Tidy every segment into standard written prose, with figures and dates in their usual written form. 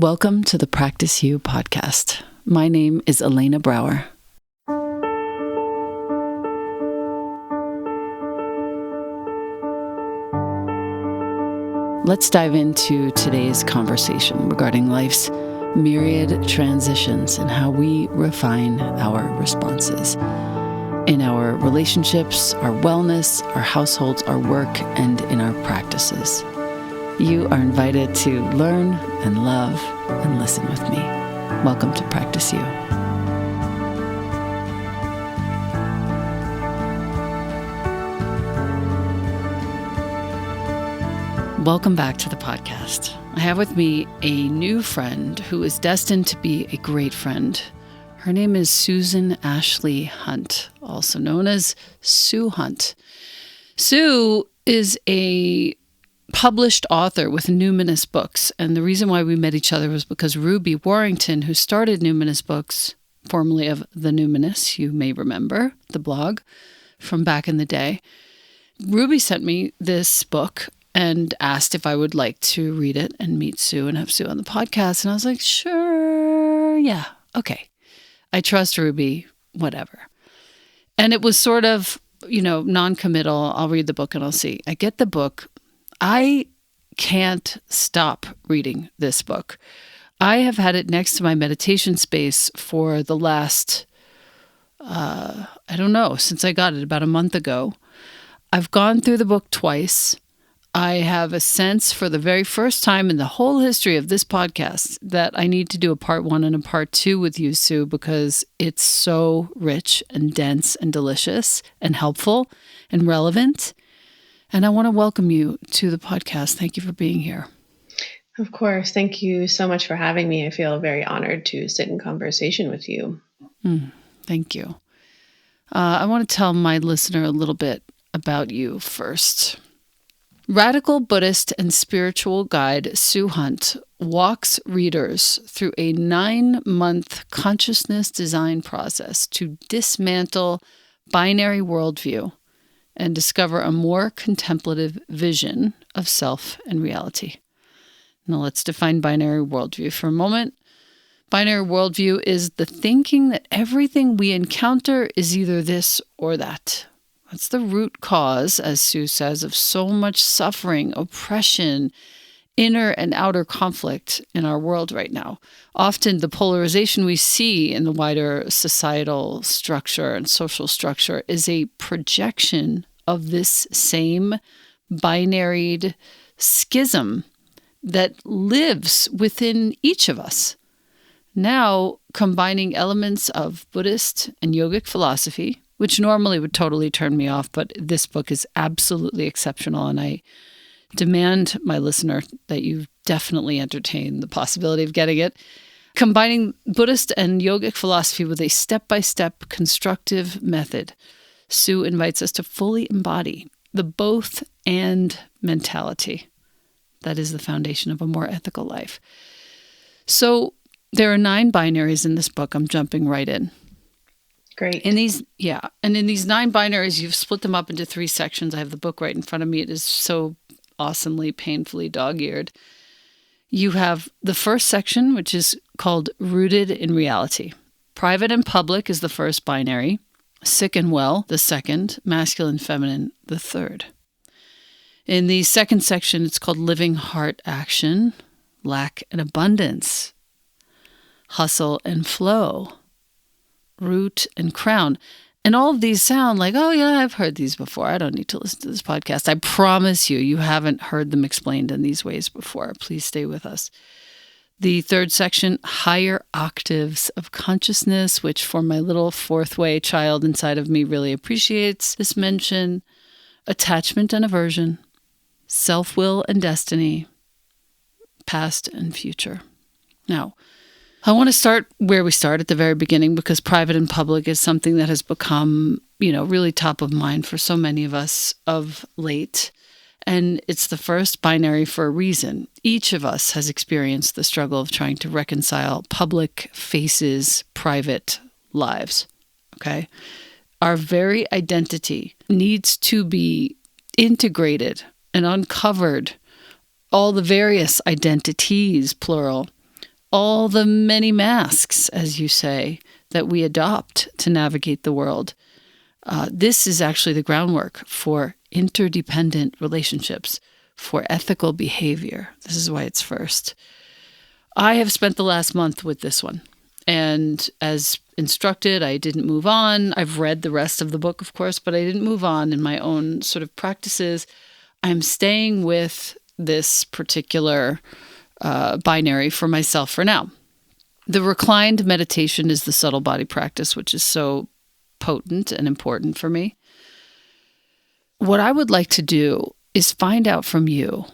Welcome to the Practice You podcast. My name is Elena Brower. Let's dive into today's conversation regarding life's myriad transitions and how we refine our responses in our relationships, our wellness, our households, our work, and in our practices. You are invited to learn and love and listen with me. Welcome to Practice You. Welcome back to the podcast. I have with me a new friend who is destined to be a great friend. Her name is Susan Ashley Hunt, also known as Sue Hunt. Sue is a published author with Numinous Books, and the reason why we met each other was because Ruby Warrington, who started Numinous Books, formerly of The Numinous, you may remember the blog from back in the day. Ruby sent me this book and asked if I would like to read it and meet Sue and have Sue on the podcast, and I was like, sure, yeah, okay. I trust Ruby, whatever. And it was sort of, non-committal. I'll read the book and I'll see. I get the book. I can't stop reading this book. I have had it next to my meditation space for the last, since I got it about a month ago. I've gone through the book twice. I have a sense for the very first time in the whole history of this podcast that I need to do a part 1 and a part 2 with you, Sue, because it's so rich and dense and delicious and helpful and relevant. And I want to welcome you to the podcast. Thank you for being here. Of course. Thank you so much for having me. I feel very honored to sit in conversation with you. Thank you. I want to tell my listener a little bit about you first. Radical Buddhist and spiritual guide Sue Hunt walks readers through a 9-month consciousness design process to dismantle binary worldview and discover a more contemplative vision of self and reality. Now let's define binary worldview for a moment. Binary worldview is the thinking that everything we encounter is either this or that. That's the root cause, as Sue says, of so much suffering, oppression, inner and outer conflict in our world right now. Often the polarization we see in the wider societal structure and social structure is a projection of this same binaried schism that lives within each of us. Now, combining elements of Buddhist and yogic philosophy, which normally would totally turn me off, but this book is absolutely exceptional, and I demand, my listener, that you definitely entertain the possibility of getting it. Combining Buddhist and yogic philosophy with a step-by-step constructive method, Sue invites us to fully embody the both and mentality. That is the foundation of a more ethical life. So there are 9 binaries in this book. I'm jumping right in. Great. And in these 9 binaries, you've split them up into 3 sections. I have the book right in front of me. It is so awesomely, painfully dog-eared. You have the first section, which is called Rooted in Reality. Private and public is the first binary. Sick and well, the second. Masculine, feminine, the third. In the second section, it's called Living Heart Action. Lack and abundance. Hustle and flow. Root and crown. And all of these sound like, oh yeah, I've heard these before. I don't need to listen to this podcast. I promise you, you haven't heard them explained in these ways before. Please stay with us. The third section, higher octaves of consciousness, which for my little fourth way child inside of me really appreciates this mention. Attachment and aversion. Self-will and destiny. Past and future. Now, I want to start where we start at the very beginning, because private and public is something that has become, really top of mind for so many of us of late. And it's the first binary for a reason. Each of us has experienced the struggle of trying to reconcile public faces, private lives. Okay? Our very identity needs to be integrated and uncovered. All the various identities, plural, all the many masks, as you say, that we adopt to navigate the world. This is actually the groundwork for interdependent relationships, for ethical behavior. This is why it's first. I have spent the last month with this one. And as instructed, I didn't move on. I've read the rest of the book, of course, but I didn't move on in my own sort of practices. I'm staying with this particular binary for myself for now. The reclined meditation is the subtle body practice, which is so potent and important for me. What I would like to do is find out from you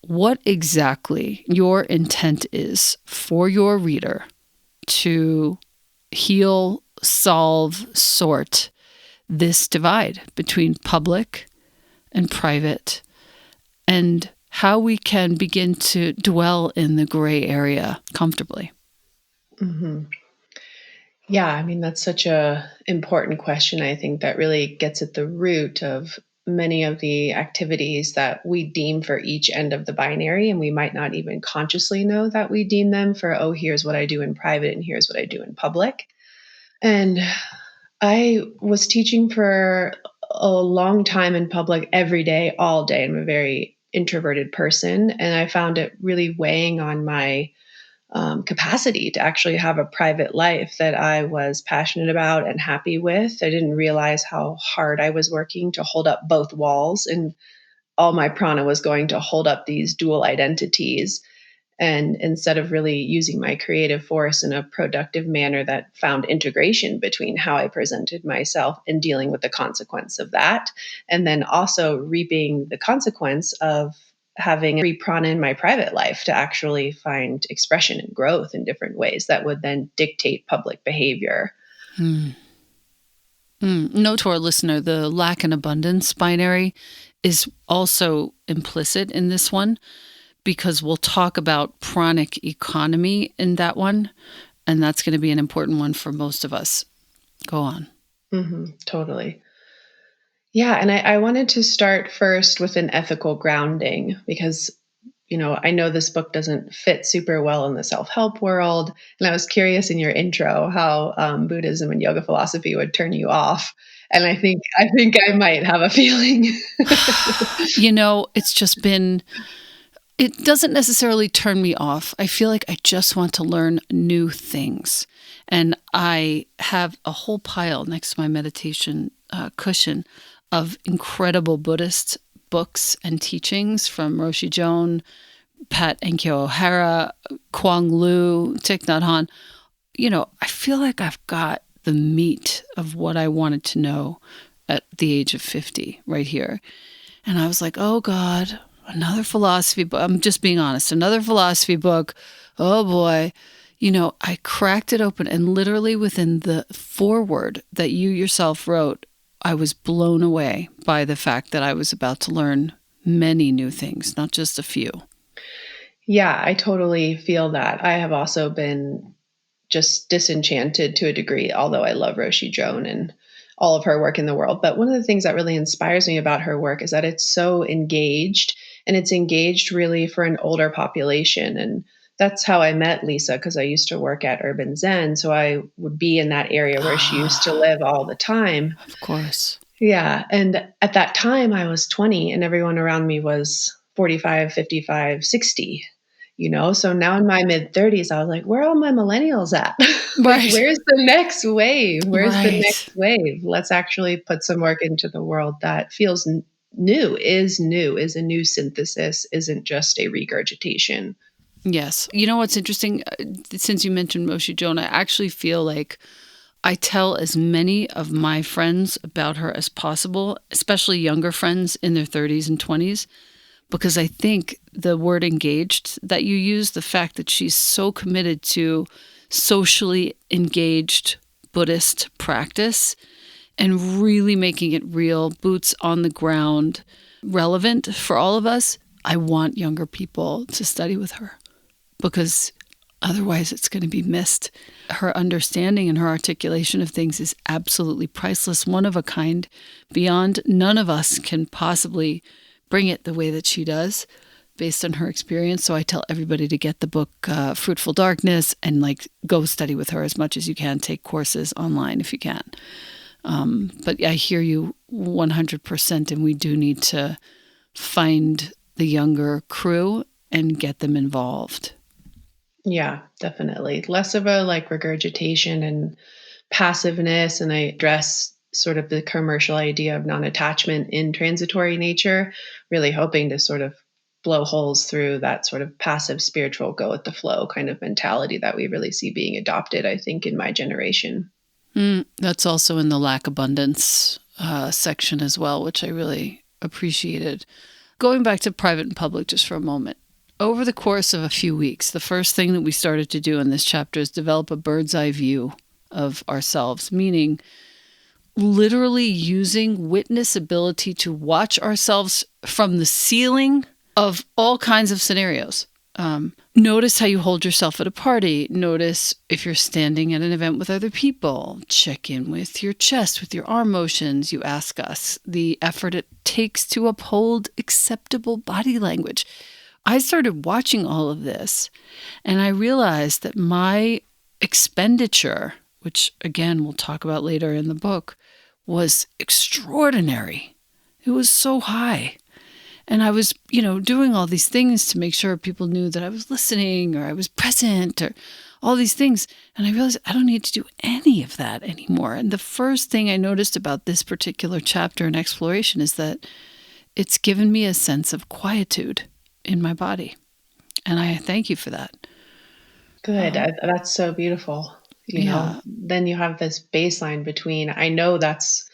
what exactly your intent is for your reader to heal, solve, sort this divide between public and private, and how we can begin to dwell in the gray area comfortably. Mm-hmm. Yeah, I mean, that's such a important question. I think that really gets at the root of many of the activities that we deem for each end of the binary, and we might not even consciously know that we deem them for, oh, here's what I do in private and here's what I do in public. And I was teaching for a long time in public every day, all day. I'm a very introverted person, and I found it really weighing on my capacity to actually have a private life that I was passionate about and happy with. I didn't realize how hard I was working to hold up both walls, and all my prana was going to hold up these dual identities. And instead of really using my creative force in a productive manner that found integration between how I presented myself and dealing with the consequence of that, and then also reaping the consequence of having free prana in my private life to actually find expression and growth in different ways that would then dictate public behavior. Note to our listener, the lack and abundance binary is also implicit in this one, because we'll talk about pranic economy in that one, and that's going to be an important one for most of us. Go on. Mm-hmm, totally. Yeah, and I wanted to start first with an ethical grounding because, I know this book doesn't fit super well in the self-help world. And I was curious in your intro how Buddhism and yoga philosophy would turn you off. And I think I might have a feeling. It's just been, it doesn't necessarily turn me off. I feel like I just want to learn new things. And I have a whole pile next to my meditation cushion of incredible Buddhist books and teachings from Roshi Joan, Pat Enkyo O'Hara, Kwang Lu, Thich Nhat Hanh. I feel like I've got the meat of what I wanted to know at the age of 50 right here. And I was like, oh God, another philosophy book. I'm just being honest. Another philosophy book. Oh boy. I cracked it open, and literally within the foreword that you yourself wrote, I was blown away by the fact that I was about to learn many new things, not just a few. Yeah, I totally feel that. I have also been just disenchanted to a degree, although I love Roshi Joan and all of her work in the world. But one of the things that really inspires me about her work is that it's so engaged, and it's engaged really for an older population. And that's how I met Lisa, because I used to work at Urban Zen. So I would be in that area where she used to live all the time. Of course. Yeah. And at that time I was 20 and everyone around me was 45, 55, 60, So now in my mid 30s, I was like, where are all my millennials at? Right. Where's the next wave? Where's Right. the next wave? Let's actually put some work into the world that feels new, is a new synthesis, isn't just a regurgitation. Yes. You know what's interesting? Since you mentioned Roshi Joan, I actually feel like I tell as many of my friends about her as possible, especially younger friends in their 30s and 20s, because I think the word engaged that you use, the fact that she's so committed to socially engaged Buddhist practice and really making it real, boots on the ground, relevant for all of us, I want younger people to study with her, because otherwise it's going to be missed. Her understanding and her articulation of things is absolutely priceless, one of a kind, beyond. None of us can possibly bring it the way that she does. based on her experience. So I tell everybody to get the book Fruitful Darkness and go study with her as much as you can. Take courses online if you can. But I hear you 100%, and we do need to find the younger crew and get them involved. Yeah, definitely. Less of a regurgitation and passiveness, and I address sort of the commercial idea of non-attachment in transitory nature, really hoping to sort of blow holes through that sort of passive spiritual go with the flow kind of mentality that we really see being adopted, I think, in my generation. That's also in the lack abundance section as well, which I really appreciated. Going back to private and public just for a moment. Over the course of a few weeks, the first thing that we started to do in this chapter is develop a bird's eye view of ourselves, meaning literally using witness ability to watch ourselves from the ceiling of all kinds of scenarios. Notice how you hold yourself at a party. Notice if you're standing at an event with other people. Check in with your chest, with your arm motions. You ask us the effort it takes to uphold acceptable body language. I started watching all of this, and I realized that my expenditure, which again we'll talk about later in the book, was extraordinary. It was so high. And I was, doing all these things to make sure people knew that I was listening or I was present or all these things. And I realized I don't need to do any of that anymore. And the first thing I noticed about this particular chapter in exploration is that it's given me a sense of quietude in my body. And I thank you for that. Good. That's so beautiful. Then you have this baseline between, I know that's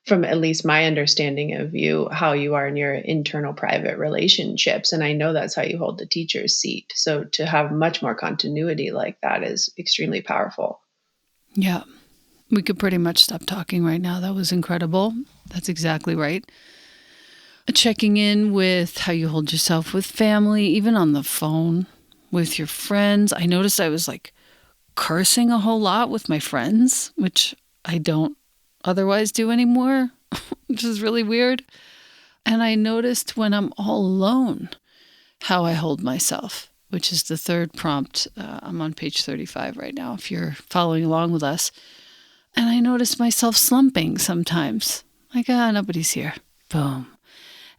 from at least my understanding of you, how you are in your internal private relationships. And I know that's how you hold the teacher's seat. So to have much more continuity like that is extremely powerful. Yeah. We could pretty much stop talking right now. That was incredible. That's exactly right. Checking in with how you hold yourself with family, even on the phone with your friends. I noticed I was cursing a whole lot with my friends, which I don't otherwise do anymore, which is really weird. And I noticed when I'm all alone how I hold myself, which is the third prompt. I'm on page 35 right now, if you're following along with us. And I noticed myself slumping sometimes, nobody's here. Boom.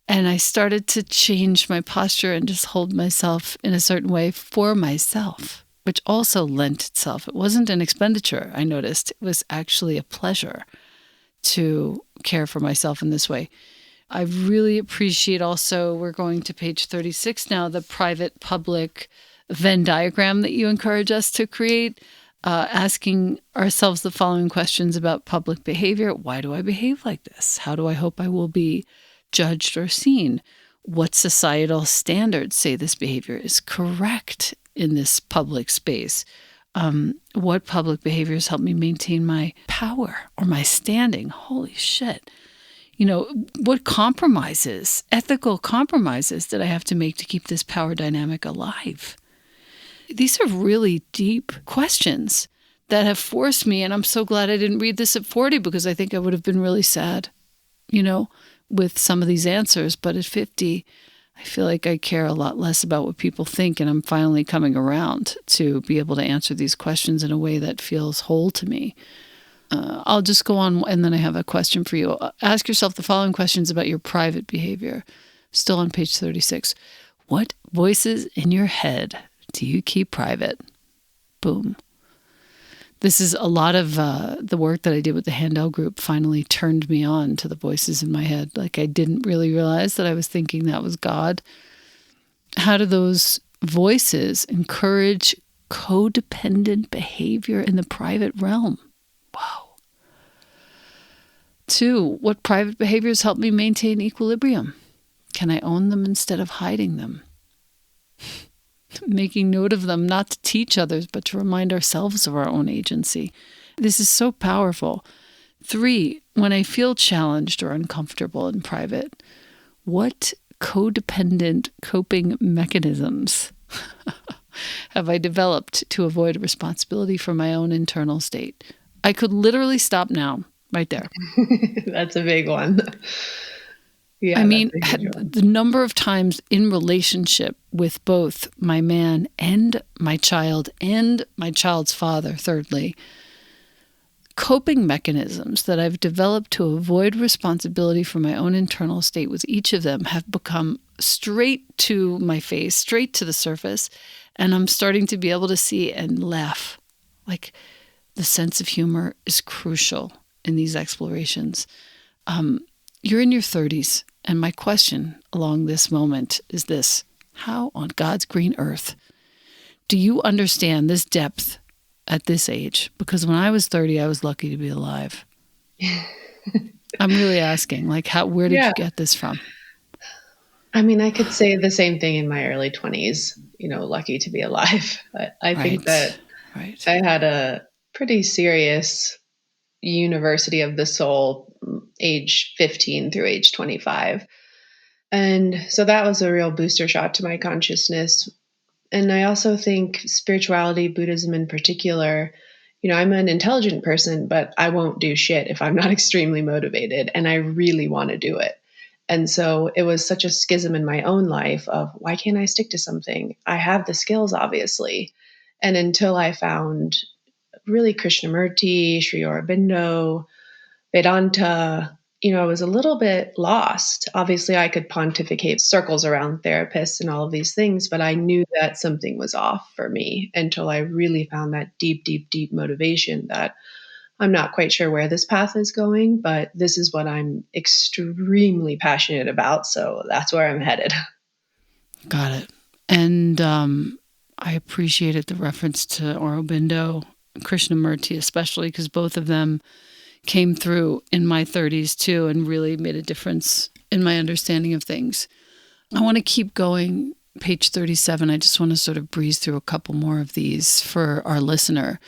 And I started to change my posture and just hold myself in a certain way for myself, which also lent itself. It wasn't an expenditure, I noticed. It was actually a pleasure to care for myself in this way. I really appreciate also, we're going to page 36 now, the private-public Venn diagram that you encourage us to create, asking ourselves the following questions about public behavior. Why do I behave like this? How do I hope I will be judged or seen? What societal standards say this behavior is correct in this public space? What public behaviors help me maintain my power or my standing? Holy shit. What compromises, ethical compromises, did I have to make to keep this power dynamic alive? These are really deep questions that have forced me, and I'm so glad I didn't read this at 40 because I think I would have been really sad, with some of these answers. But at 50, I feel like I care a lot less about what people think, and I'm finally coming around to be able to answer these questions in a way that feels whole to me. I'll just go on, and then I have a question for you. Ask yourself the following questions about your private behavior. Still on page 36. What voices in your head do you keep private? Boom. This is a lot of the work that I did with the Handel group finally turned me on to the voices in my head. I didn't really realize that I was thinking that was God. How do those voices encourage codependent behavior in the private realm? Wow. 2, what private behaviors help me maintain equilibrium? Can I own them instead of hiding them? Making note of them, not to teach others, but to remind ourselves of our own agency. This is so powerful. 3, when I feel challenged or uncomfortable in private, what codependent coping mechanisms have I developed to avoid responsibility for my own internal state? I could literally stop now, right there. That's a big one. Yeah, I that's mean, a huge one. the number of times in relationship with both my man and my child and my child's father, thirdly, coping mechanisms that I've developed to avoid responsibility for my own internal state with each of them have become straight to my face, straight to the surface. And I'm starting to be able to see and laugh. Like, the sense of humor is crucial in these explorations. You're in your 30s, and my question along this moment is this: how on God's green earth do you understand this depth at this age? Because when I was 30, I was lucky to be alive. I'm really asking, like, where did Yeah. you get this from? I mean, I could say the same thing in my early 20s, lucky to be alive. But I think that Right. I had a pretty serious university of the soul, age 15 through age 25. And so that was a real booster shot to my consciousness. And I also think spirituality, Buddhism in particular, I'm an intelligent person, but I won't do shit if I'm not extremely motivated and I really want to do it. And so it was such a schism in my own life of, why can't I stick to something? I have the skills, obviously. And until I found really Krishnamurti, Sri Aurobindo, Vedanta, I was a little bit lost. Obviously, I could pontificate circles around therapists and all of these things, but I knew that something was off for me until I really found that deep, deep, deep motivation that I'm not quite sure where this path is going, but this is what I'm extremely passionate about. So that's where I'm headed. Got it. And I appreciated the reference to Aurobindo, Krishnamurti, especially because both of them came through in my 30s too and really made a difference in my understanding of things. I want to keep going. Page 37, I just want to sort of breeze through a couple more of these for our listener.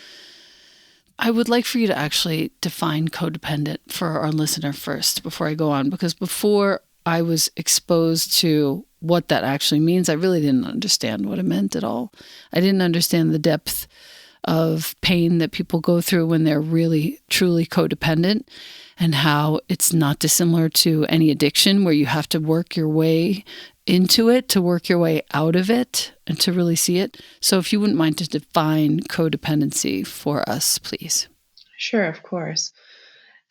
I would like for you to actually define codependent for our listener first before I go on, because before I was exposed to what that actually means, I really didn't understand what it meant at all. I didn't understand the depth of pain that people go through when they're really, truly codependent, and how it's not dissimilar to any addiction where you have to work your way into it to work your way out of it and to really see it. So if you wouldn't mind to define codependency for us, please. Sure, of course.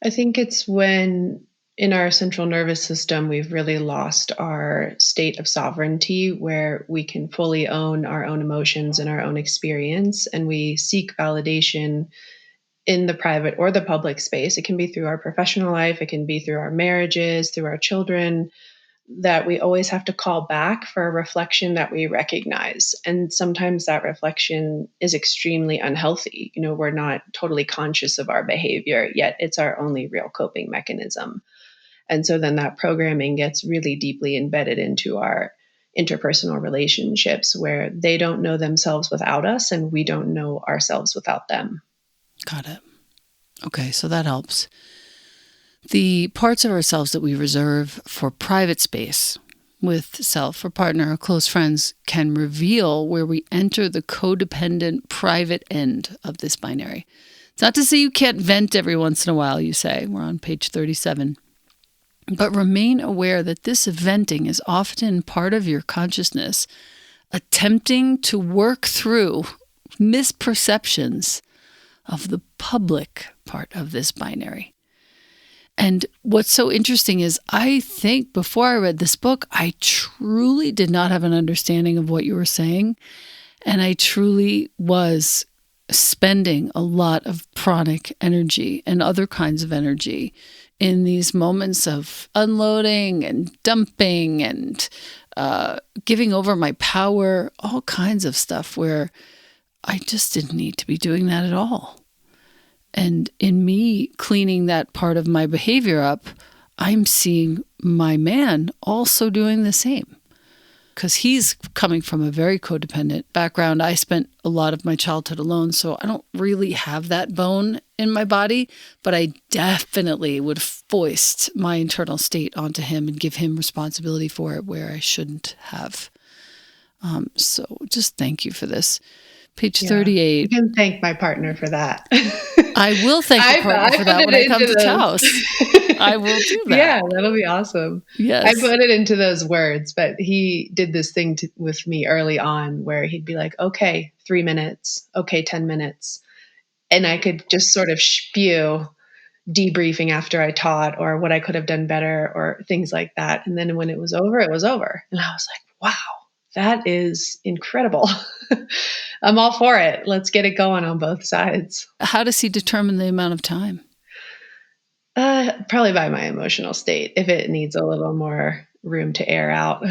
I think it's when in our central nervous system, we've really lost our state of sovereignty where we can fully own our own emotions and our own experience. And we seek validation in the private or the public space. It can be through our professional life, it can be through our marriages, through our children, that we always have to call back for a reflection that we recognize. And sometimes that reflection is extremely unhealthy. We're not totally conscious of our behavior, yet it's our only real coping mechanism. And so then that programming gets really deeply embedded into our interpersonal relationships where they don't know themselves without us and we don't know ourselves without them. Got it. Okay, so that helps. The parts of ourselves that we reserve for private space with self or partner or close friends can reveal where we enter the codependent private end of this binary. It's not to say you can't vent every once in a while, you say. We're on page 37. But remain aware that this venting is often part of your consciousness attempting to work through misperceptions of the public part of this binary. And what's so interesting is I think before I read this book, I truly did not have an understanding of what you were saying. And I truly was spending a lot of pranic energy and other kinds of energy in these moments of unloading and dumping and giving over my power, all kinds of stuff where I just didn't need to be doing that at all. And in me cleaning that part of my behavior up, I'm seeing my man also doing the same. Because he's coming from a very codependent background. I spent a lot of my childhood alone, so I don't really have that bone in my body, but I definitely would foist my internal state onto him and give him responsibility for it where I shouldn't have. So just thank you for this. Page 38. You can thank my partner for that. I will thank your partner for that when I come to Taos. I will do that. Yeah, that'll be awesome. Yes. I put it into those words, but he did this thing with me early on where he'd be like, okay, 3 minutes. Okay, 10 minutes. And I could just sort of spew debriefing after I taught or what I could have done better or things like that. And then when it was over, it was over. And I was like, wow, that is incredible. I'm all for it. Let's get it going on both sides. How does he determine the amount of time? Probably by my emotional state, if it needs a little more room to air out.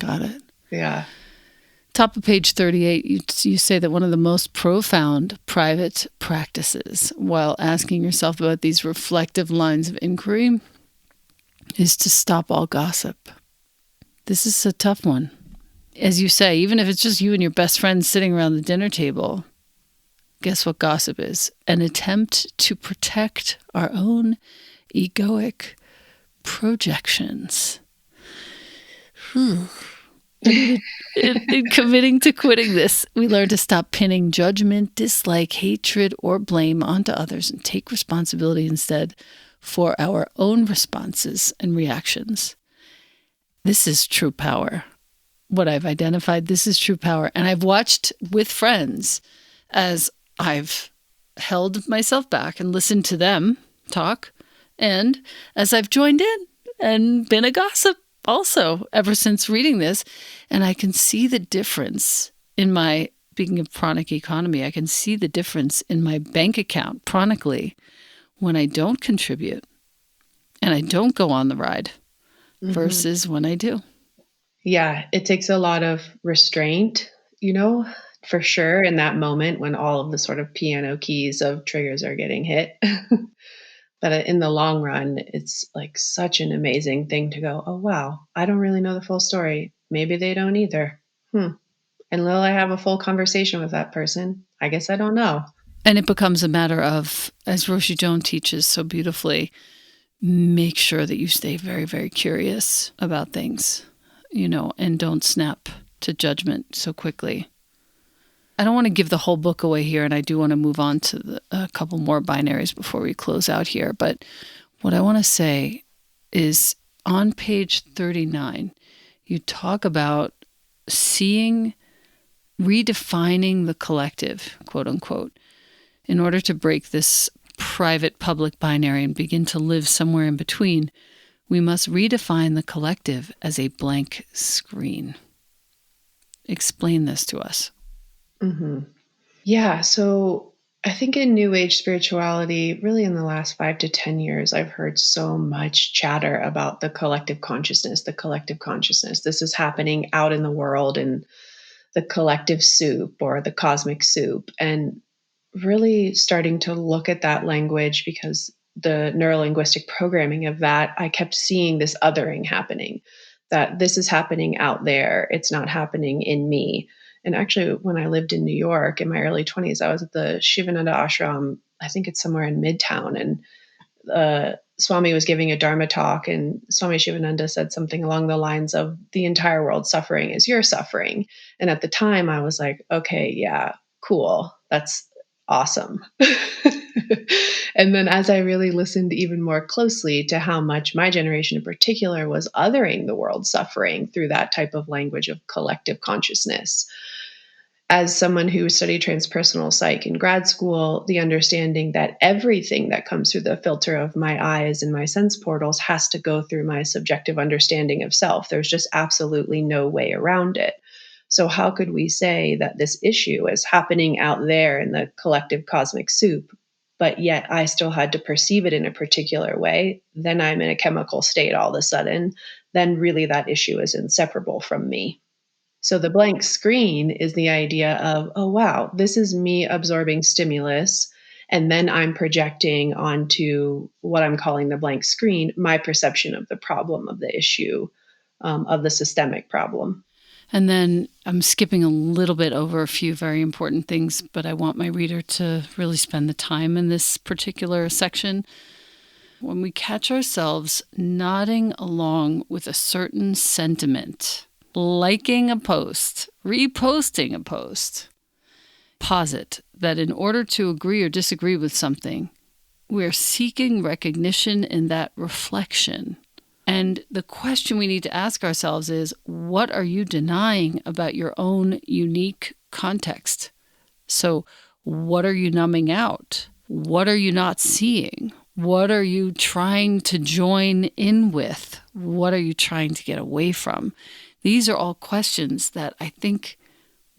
Got it. Yeah. Top of page 38, you say that one of the most profound private practices while asking yourself about these reflective lines of inquiry is to stop all gossip. This is a tough one. As you say, even if it's just you and your best friend sitting around the dinner table, guess what gossip is? An attempt to protect our own egoic projections. In committing to quitting this, we learn to stop pinning judgment, dislike, hatred, or blame onto others and take responsibility instead for our own responses and reactions. This is true power. What I've identified, this is true power. And I've watched with friends as I've held myself back and listened to them talk, and as I've joined in and been a gossip also ever since reading this. And I can see the difference in my, speaking of pranic economy, I can see the difference in my bank account chronically when I don't contribute and I don't go on the ride versus when I do. Yeah, it takes a lot of restraint, for sure, in that moment when all of the sort of piano keys of triggers are getting hit. But in the long run, it's like such an amazing thing to go, oh, wow, I don't really know the full story. Maybe they don't either. And will I have a full conversation with that person? I guess I don't know. And it becomes a matter of, as Roshi Joan teaches so beautifully, make sure that you stay very, very curious about things, and don't snap to judgment so quickly. I don't want to give the whole book away here, and I do want to move on to a couple more binaries before we close out here. But what I want to say is on page 39, you talk about redefining the collective, quote unquote, in order to break this private public binary and begin to live somewhere in between. We must redefine the collective as a blank screen. Explain this to us. Mm-hmm. Yeah. So I think in New Age spirituality, really in the last 5 to 10 years, I've heard so much chatter about the collective consciousness, the collective consciousness. This is happening out in the world in the collective soup or the cosmic soup. And really starting to look at that language because the neurolinguistic programming of that, I kept seeing this othering happening, that this is happening out there. It's not happening in me. And actually, when I lived in New York in my early 20s, I was at the Shivananda ashram. I think it's somewhere in Midtown. And Swami was giving a Dharma talk, and Swami Shivananda said something along the lines of, the entire world's suffering is your suffering. And at the time, I was like, okay, yeah, cool. That's awesome. And then as I really listened even more closely to how much my generation in particular was othering the world's suffering through that type of language of collective consciousness, as someone who studied transpersonal psych in grad school, the understanding that everything that comes through the filter of my eyes and my sense portals has to go through my subjective understanding of self. There's just absolutely no way around it. So how could we say that this issue is happening out there in the collective cosmic soup, but yet I still had to perceive it in a particular way? Then I'm in a chemical state all of a sudden. Then really that issue is inseparable from me. So the blank screen is the idea of, oh, wow, this is me absorbing stimulus. And then I'm projecting onto what I'm calling the blank screen, my perception of the problem, of the issue, of the systemic problem. And then I'm skipping a little bit over a few very important things, but I want my reader to really spend the time in this particular section. When we catch ourselves nodding along with a certain sentiment, liking a post, reposting a post, posit that in order to agree or disagree with something, we're seeking recognition in that reflection. And the question we need to ask ourselves is, what are you denying about your own unique context? So what are you numbing out? What are you not seeing? What are you trying to join in with? What are you trying to get away from? These are all questions that I think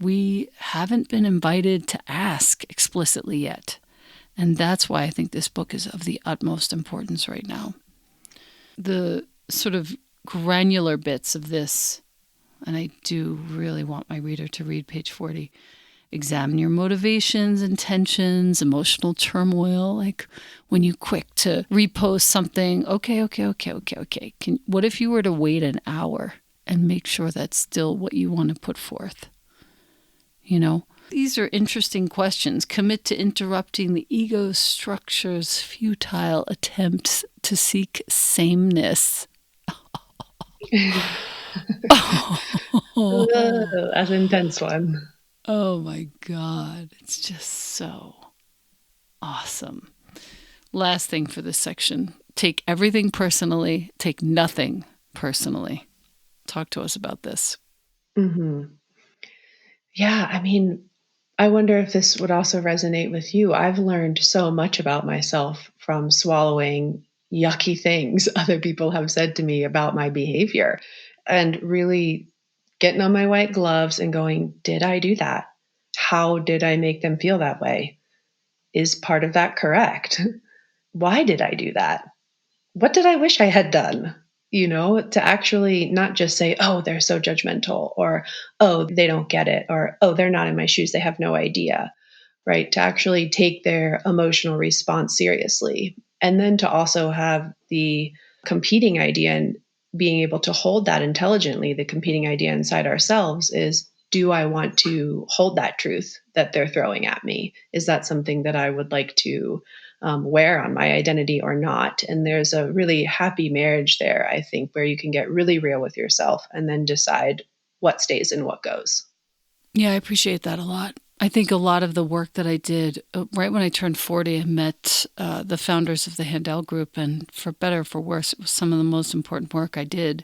we haven't been invited to ask explicitly yet. And that's why I think this book is of the utmost importance right now. The sort of granular bits of this, and I do really want my reader to read page 40. Examine your motivations, intentions, emotional turmoil. Like when you quick to repost something, okay. What if you were to wait an hour and make sure that's still what you want to put forth? You know, these are interesting questions. Commit to interrupting the ego structure's futile attempts to seek sameness. That's an intense one. Oh my God. It's just so awesome. Last thing for this section. Take everything personally. Take nothing personally. Talk to us about this. Mm-hmm. Yeah, I mean, I wonder if this would also resonate with you. I've learned so much about myself from swallowing yucky things other people have said to me about my behavior and really getting on my white gloves and going, did I do that? How did I make them feel that way? Is part of that correct? Why did I do that? What did I wish I had done? To actually not just say, oh, they're so judgmental, or, oh, they don't get it, or, oh, they're not in my shoes, they have no idea, right? To actually take their emotional response seriously. And then to also have the competing idea and being able to hold that intelligently, the competing idea inside ourselves is, do I want to hold that truth that they're throwing at me? Is that something that I would like to wear on my identity or not? And there's a really happy marriage there, I think, where you can get really real with yourself and then decide what stays and what goes. Yeah, I appreciate that a lot. I think a lot of the work that I did right when I turned 40, I met the founders of the Handel Group, and for better or for worse, it was some of the most important work I did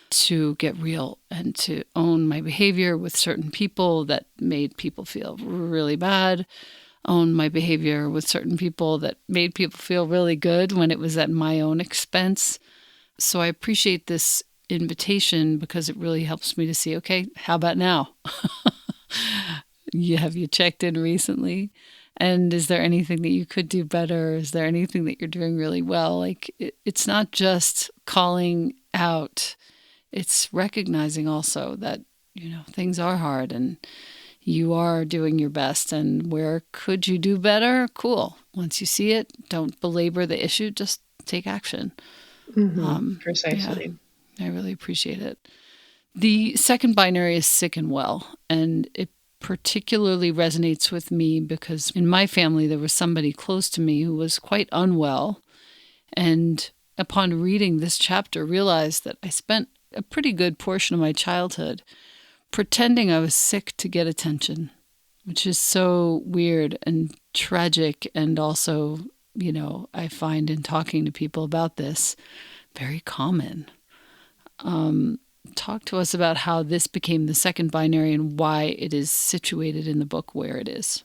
to get real and to own my behavior with certain people that made people feel really bad, own my behavior with certain people that made people feel really good when it was at my own expense. So I appreciate this invitation because it really helps me to see, okay, how about now? Have you checked in recently? And is there anything that you could do better? Is there anything that you're doing really well? Like, it's not just calling out. It's recognizing also that, things are hard and you are doing your best. And where could you do better? Cool. Once you see it, don't belabor the issue. Just take action. Precisely. Yeah, I really appreciate it. The second binary is sick and well. And it particularly resonates with me because in my family, there was somebody close to me who was quite unwell. And upon reading this chapter, realized that I spent a pretty good portion of my childhood pretending I was sick to get attention, which is so weird and tragic. And also, I find in talking to people about this, very common. Talk to us about how this became the second binary and why it is situated in the book where it is.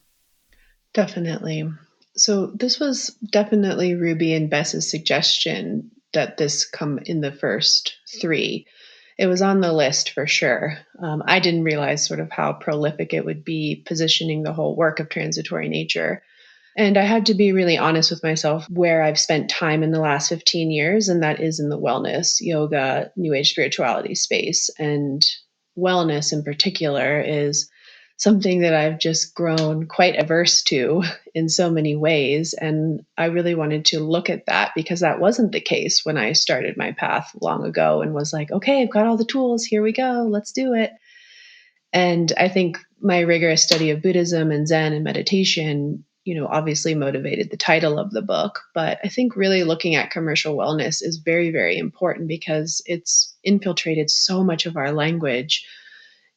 Definitely. So this was definitely Ruby and Bess's suggestion that this come in the first three. It was on the list for sure. I didn't realize sort of how prolific it would be positioning the whole work of transitory nature. And I had to be really honest with myself where I've spent time in the last 15 years, and that is in the wellness, yoga, new age spirituality space. And wellness in particular is something that I've just grown quite averse to in so many ways. And I really wanted to look at that because that wasn't the case when I started my path long ago and was like, okay, I've got all the tools. Here we go. Let's do it. And I think my rigorous study of Buddhism and Zen and meditation, obviously motivated the title of the book. But I think really looking at commercial wellness is very, very important because it's infiltrated so much of our language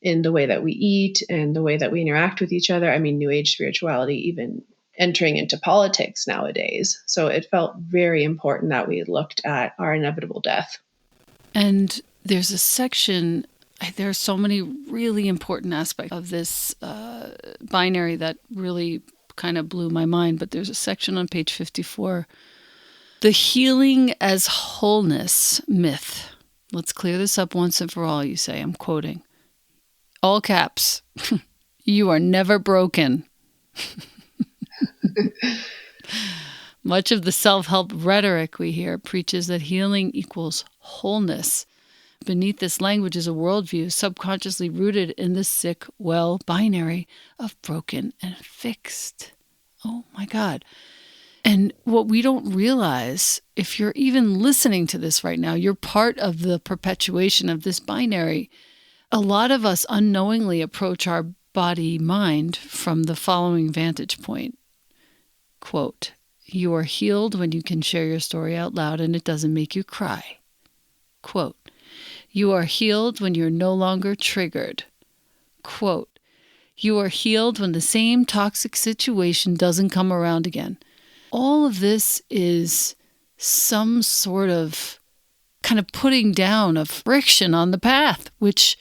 in the way that we eat and the way that we interact with each other. I mean, New Age spirituality, even entering into politics nowadays. So it felt very important that we looked at our inevitable death. And there's a section, there are so many really important aspects of this binary that really kind of blew my mind, but there's a section on page 54, the healing as wholeness myth. Let's clear this up once and for all, you say. I'm quoting. All caps. You are never broken. Much of the self-help rhetoric we hear preaches that healing equals wholeness. Beneath this language is a worldview subconsciously rooted in the sick, well binary of broken and fixed. Oh my God. And what we don't realize, if you're even listening to this right now, you're part of the perpetuation of this binary. A lot of us unknowingly approach our body-mind from the following vantage point. Quote, you are healed when you can share your story out loud and it doesn't make you cry. Quote, you are healed when you're no longer triggered. Quote, you are healed when the same toxic situation doesn't come around again. All of this is some sort of kind of putting down of friction on the path, which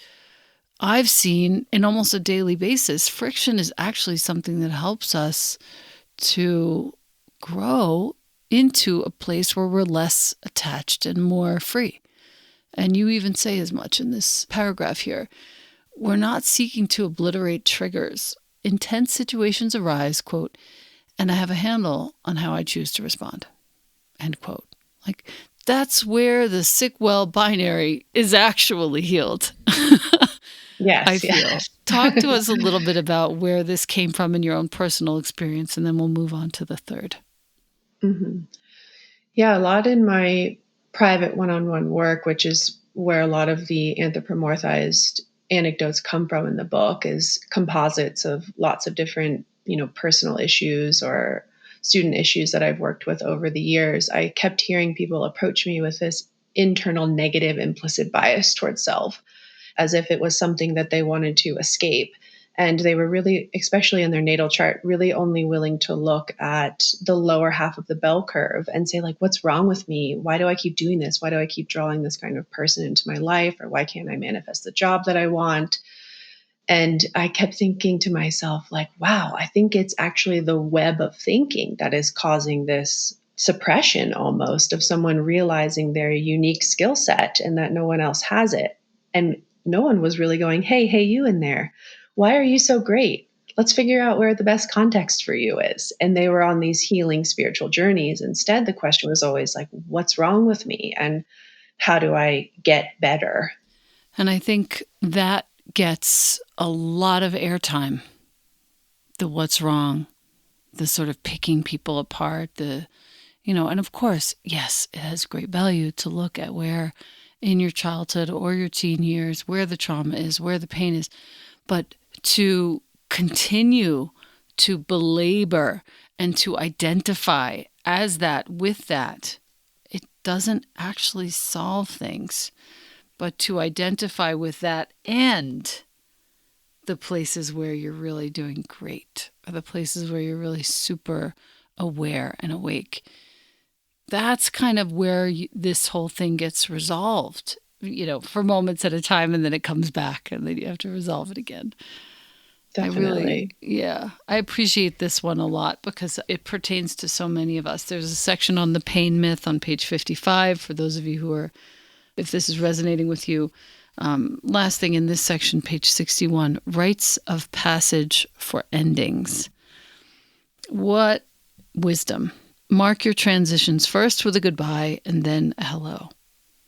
I've seen in almost a daily basis. Friction is actually something that helps us to grow into a place where we're less attached and more free. And you even say as much in this paragraph here. We're not seeking to obliterate triggers. Intense situations arise, quote, and I have a handle on how I choose to respond, end quote. Like, that's where the sick-well binary is actually healed. Yes, I feel. yes. Talk to us a little bit about where this came from in your own personal experience, and then we'll move on to the third. Mm-hmm. Yeah, a lot in my private one-on-one work, which is where a lot of the anthropomorphized anecdotes come from in the book, is composites of lots of different, personal issues or student issues that I've worked with over the years. I kept hearing people approach me with this internal negative implicit bias towards self, as if it was something that they wanted to escape. And they were really, especially in their natal chart, really only willing to look at the lower half of the bell curve and say, like, what's wrong with me? Why do I keep doing this? Why do I keep drawing this kind of person into my life? Or why can't I manifest the job that I want? And I kept thinking to myself, like, wow, I think it's actually the web of thinking that is causing this suppression almost of someone realizing their unique skill set and that no one else has it. And no one was really going, hey, you in there. Why are you so great? Let's figure out where the best context for you is. And they were on these healing spiritual journeys. Instead, the question was always like, what's wrong with me? And how do I get better? And I think that gets a lot of airtime. The what's wrong, the sort of picking people apart, and of course, yes, it has great value to look at where in your childhood or your teen years, where the trauma is, where the pain is. But to continue to belabor and to identify as that with that, it doesn't actually solve things. But to identify with that and the places where you're really doing great, or the places where you're really super aware and awake, that's kind of where this whole thing gets resolved, for moments at a time, and then it comes back and then you have to resolve it again. Definitely. I appreciate this one a lot because it pertains to so many of us. There's a section on the pain myth on page 55 for those of you who are, if this is resonating with you. Last thing in this section, page 61, rites of passage for endings. What wisdom. Mark your transitions first with a goodbye and then a hello.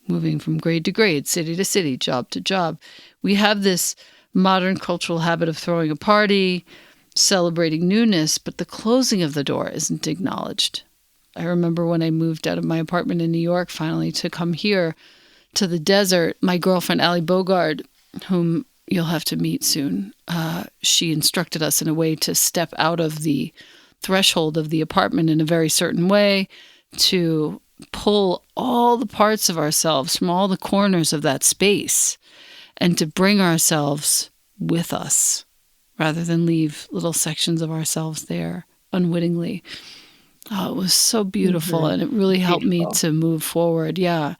Moving from grade to grade, city to city, job to job. We have this modern cultural habit of throwing a party, celebrating newness, but the closing of the door isn't acknowledged. I remember when I moved out of my apartment in New York finally to come here to the desert, my girlfriend, Allie Bogard, whom you'll have to meet soon, she instructed us in a way to step out of the threshold of the apartment in a very certain way, to pull all the parts of ourselves from all the corners of that space and to bring ourselves with us rather than leave little sections of ourselves there unwittingly. Oh, it was so beautiful, and it really helped me to move forward. Yeah.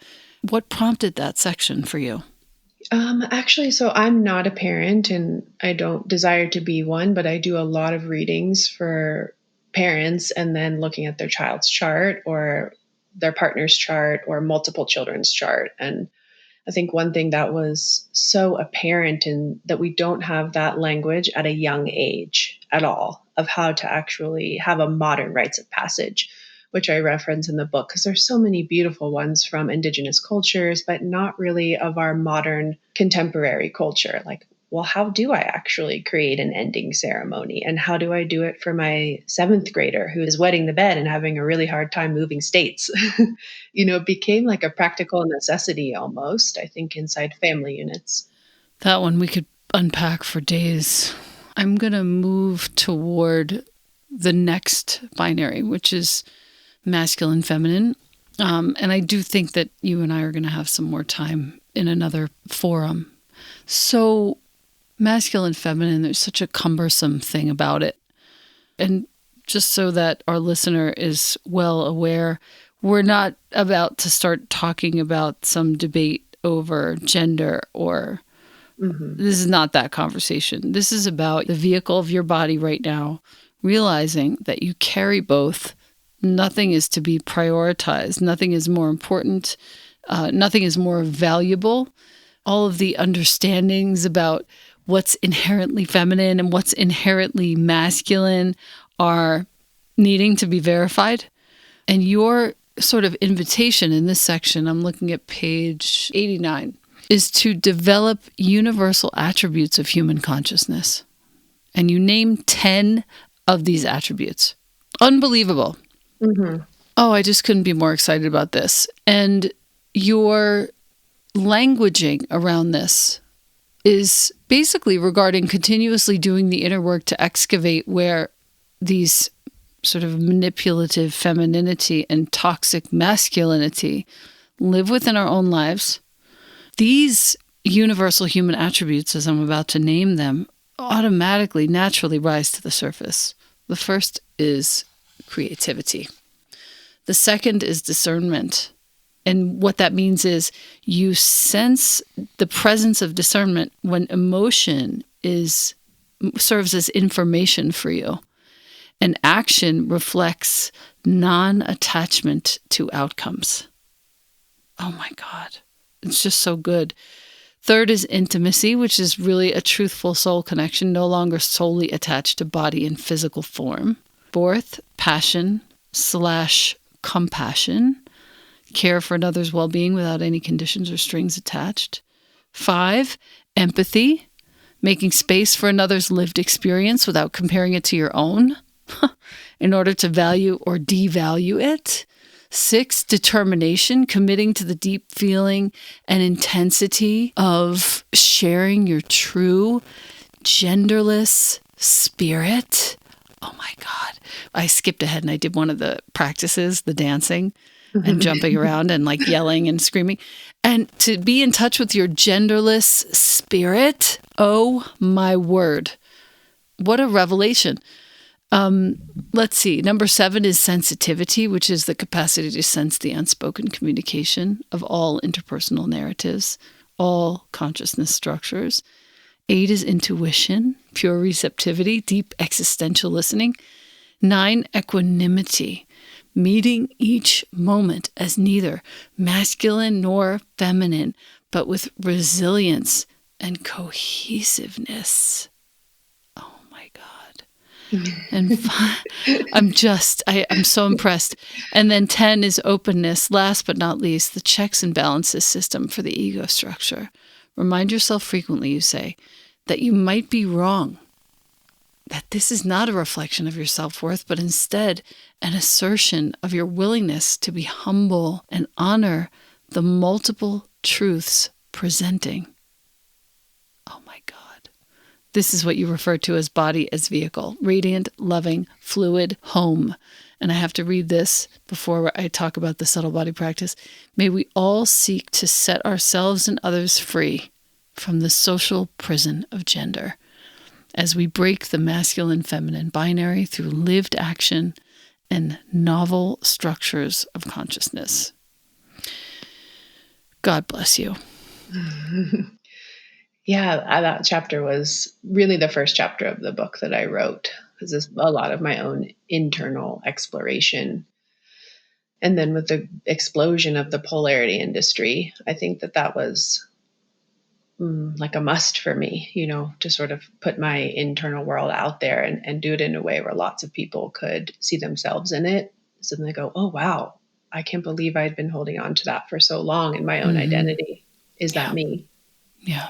What prompted that section for you? Actually, so I'm not a parent and I don't desire to be one, but I do a lot of readings for parents and then looking at their child's chart or their partner's chart or multiple children's chart. And I think one thing that was so apparent in that we don't have that language at a young age at all of how to actually have a modern rites of passage, which I reference in the book because there's so many beautiful ones from indigenous cultures, but not really of our modern contemporary culture. Like, well, how do I actually create an ending ceremony? And how do I do it for my seventh grader who is wetting the bed and having a really hard time moving states? It became like a practical necessity almost, I think, inside family units. That one we could unpack for days. I'm going to move toward the next binary, which is masculine, feminine. And I do think that you and I are going to have some more time in another forum. So masculine, feminine, there's such a cumbersome thing about it. And just so that our listener is well aware, we're not about to start talking about some debate over gender or this is not that conversation. This is about the vehicle of your body right now, realizing that you carry both. Nothing is to be prioritized. Nothing is more important. Nothing is more valuable. All of the understandings about what's inherently feminine and what's inherently masculine are needing to be verified. And your sort of invitation in this section, I'm looking at page 89, is to develop universal attributes of human consciousness. And you name 10 of these attributes. Unbelievable. Oh, I just couldn't be more excited about this. And your languaging around this is basically regarding continuously doing the inner work to excavate where these sort of manipulative femininity and toxic masculinity live within our own lives. These universal human attributes, as I'm about to name them, automatically, naturally rise to the surface. The first is creativity. The second is discernment. And what that means is you sense the presence of discernment when emotion serves as information for you. And action reflects non-attachment to outcomes. Oh my God. It's just so good. Third is intimacy, which is really a truthful soul connection, no longer solely attached to body and physical form. Fourth, passion/compassion, care for another's well-being without any conditions or strings attached. 5, empathy, making space for another's lived experience without comparing it to your own in order to value or devalue it. 6, determination, committing to the deep feeling and intensity of sharing your true genderless spirit. Oh my God. I skipped ahead and I did one of the practices, the dancing and jumping around and like yelling and screaming. And to be in touch with your genderless spirit, oh my word. What a revelation. Let's see. Number 7 is sensitivity, which is the capacity to sense the unspoken communication of all interpersonal narratives, all consciousness structures. 8 is intuition, pure receptivity, deep existential listening. 9, equanimity, meeting each moment as neither masculine nor feminine, but with resilience and cohesiveness. Oh my God. And I'm so impressed. And then 10 is openness. Last but not least, the checks and balances system for the ego structure. Remind yourself frequently, you say, that you might be wrong, that this is not a reflection of your self-worth, but instead an assertion of your willingness to be humble and honor the multiple truths presenting. Oh my God. This is what you refer to as body as vehicle, radiant, loving, fluid, home. And I have to read this before I talk about the subtle body practice. May we all seek to set ourselves and others free from the social prison of gender as we break the masculine-feminine binary through lived action and novel structures of consciousness. God bless you. Yeah, that chapter was really the first chapter of the book that I wrote. This is a lot of my own internal exploration. And then with the explosion of the polarity industry, I think that was like a must for me, to sort of put my internal world out there and do it in a way where lots of people could see themselves in it. So then they go, oh, wow, I can't believe I'd been holding on to that for so long in my own identity. Is that me? Yeah.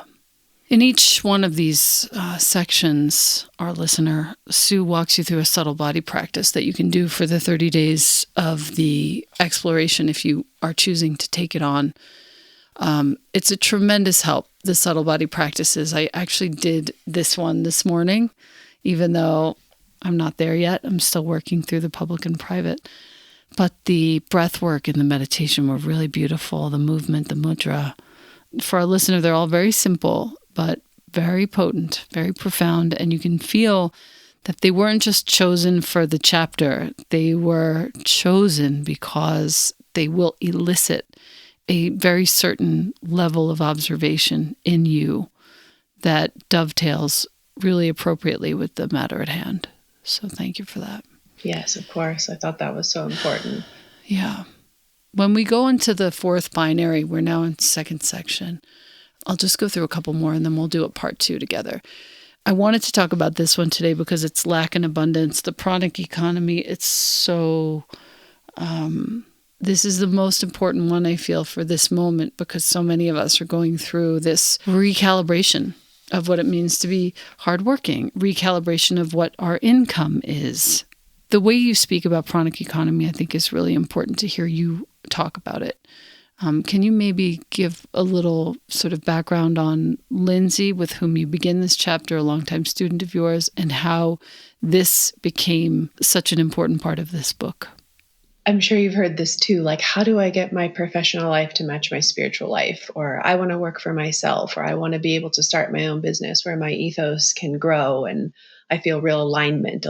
In each one of these sections, our listener, Sue, walks you through a subtle body practice that you can do for the 30 days of the exploration if you are choosing to take it on. It's a tremendous help, the subtle body practices. I actually did this one this morning, even though I'm not there yet. I'm still working through the public and private. But the breath work and the meditation were really beautiful. The movement, the mudra. For our listener, they're all very simple, but very potent, very profound. And you can feel that they weren't just chosen for the chapter. They were chosen because they will elicit a very certain level of observation in you that dovetails really appropriately with the matter at hand. So thank you for that. Yes, of course. I thought that was so important. Yeah. When we go into the fourth binary, we're now in second section. I'll just go through a couple more and then we'll do a part 2 together. I wanted to talk about this one today because it's lack and abundance, the Pranic economy. It's so... this is the most important one, I feel, for this moment because so many of us are going through this recalibration of what it means to be hardworking, recalibration of what our income is. The way you speak about Pranic economy, I think, is really important to hear you talk about it. Can you maybe give a little sort of background on Lindsay, with whom you begin this chapter, a longtime student of yours, and how this became such an important part of this book? I'm sure you've heard this too, like, how do I get my professional life to match my spiritual life? Or I want to work for myself, or I want to be able to start my own business where my ethos can grow and I feel real alignment.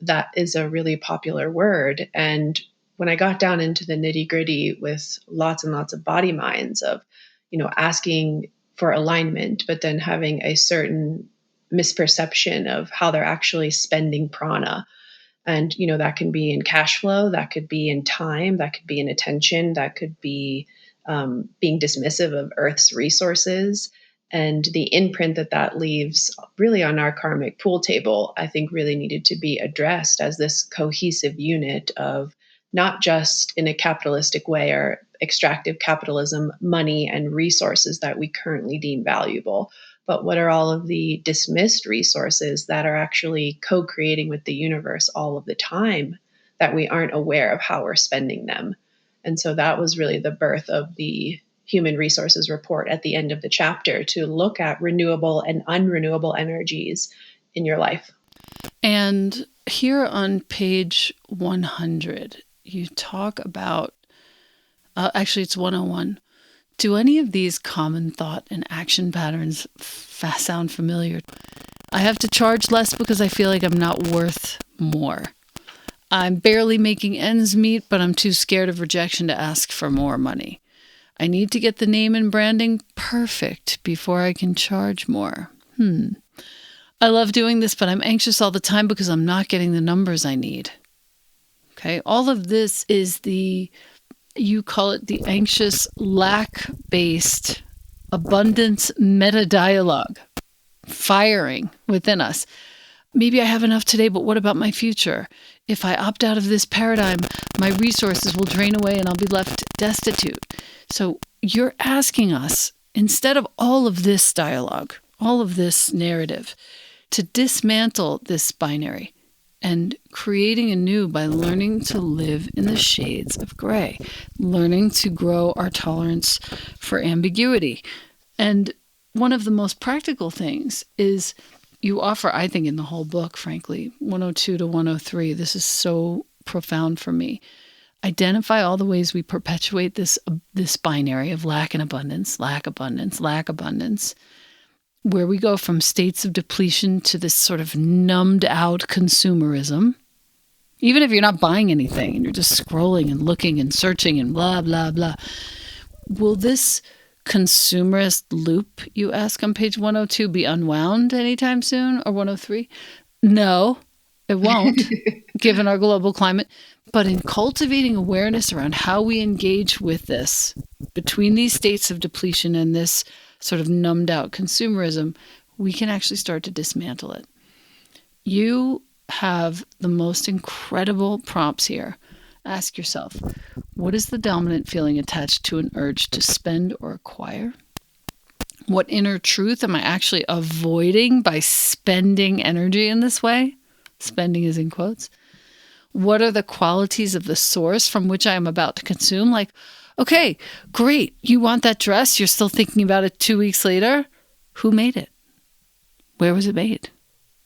That is a really popular word. And when I got down into the nitty gritty with lots and lots of body minds of, asking for alignment, but then having a certain misperception of how they're actually spending prana. And, that can be in cash flow, that could be in time, that could be in attention, that could be being dismissive of Earth's resources. And the imprint that leaves really on our karmic pool table, I think really needed to be addressed as this cohesive unit of not just in a capitalistic way or extractive capitalism, money and resources that we currently deem valuable, but what are all of the dismissed resources that are actually co-creating with the universe all of the time that we aren't aware of how we're spending them. And so that was really the birth of the Human Resources Report at the end of the chapter, to look at renewable and unrenewable energies in your life. And here on page 100, you talk about, actually it's 101. Do any of these common thought and action patterns sound familiar? I have to charge less because I feel like I'm not worth more. I'm barely making ends meet, but I'm too scared of rejection to ask for more money. I need to get the name and branding perfect before I can charge more. I love doing this, but I'm anxious all the time because I'm not getting the numbers I need. Okay, all of this is you call it the anxious, lack-based abundance meta-dialog firing within us. Maybe I have enough today, but what about my future? If I opt out of this paradigm, my resources will drain away and I'll be left destitute. So you're asking us, instead of all of this dialogue, all of this narrative, to dismantle this binary and creating anew by learning to live in the shades of gray, learning to grow our tolerance for ambiguity. And one of the most practical things is you offer, I think in the whole book, frankly, 102 to 103, this is so profound for me. identify all the ways we perpetuate this binary of lack and abundance, lack, abundance, lack, abundance, where we go from states of depletion to this sort of numbed out consumerism. Even if you're not buying anything and you're just scrolling and looking and searching and blah, blah, blah. Will this consumerist loop, you ask on page 102, be unwound anytime soon, or 103? No, it won't, given our global climate. But in cultivating awareness around how we engage with this, between these states of depletion and this sort of numbed out consumerism, we can actually start to dismantle it. You have the most incredible prompts here. Ask yourself, what is the dominant feeling attached to an urge to spend or acquire? What inner truth am I actually avoiding by spending energy in this way? Spending is in quotes. What are the qualities of the source from which I am about to consume? Like, okay, great. You want that dress? You're still thinking about it 2 weeks later? Who made it? Where was it made?